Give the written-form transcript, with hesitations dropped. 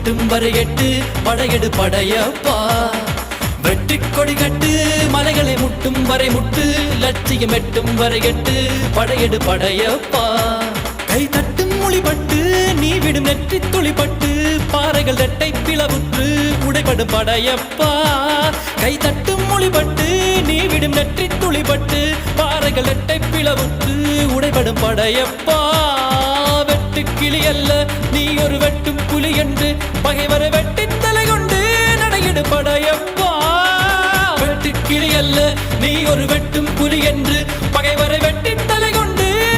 எட்டும் வரை எட்டு படையெடு படையப்பா. வெற்றிக் கொடி கட்டு மலைகளை முட்டும் வரை முட்டு லட்சியம் எட்டும் வரை எட்டு படையெடு படையப்பா. கை தட்டும் மொழிபட்டு நீ விடும் நெற்றி துளிப்பட்டு பாறைகள் ரெட்டை பிளவுற்று உடைபடும் படையப்பா. கை தட்டும் மொழிபட்டு நீ விடும் நெற்றி துளிப்பட்டு பாறைகள் ரெட்டை பிளவுற்று உடைபடும் படையப்பா. வெட்டு கிளி அல்ல நீ ஒரு வெட்டும் புலி என்று பகைவரை வெட்டி தலை கொண்டு நடையிடு படையப்பா. வெட்டு கிளி அல்ல நீ ஒரு வெட்டும் புலி என்று பகைவரை வெட்டி தலை கொண்டு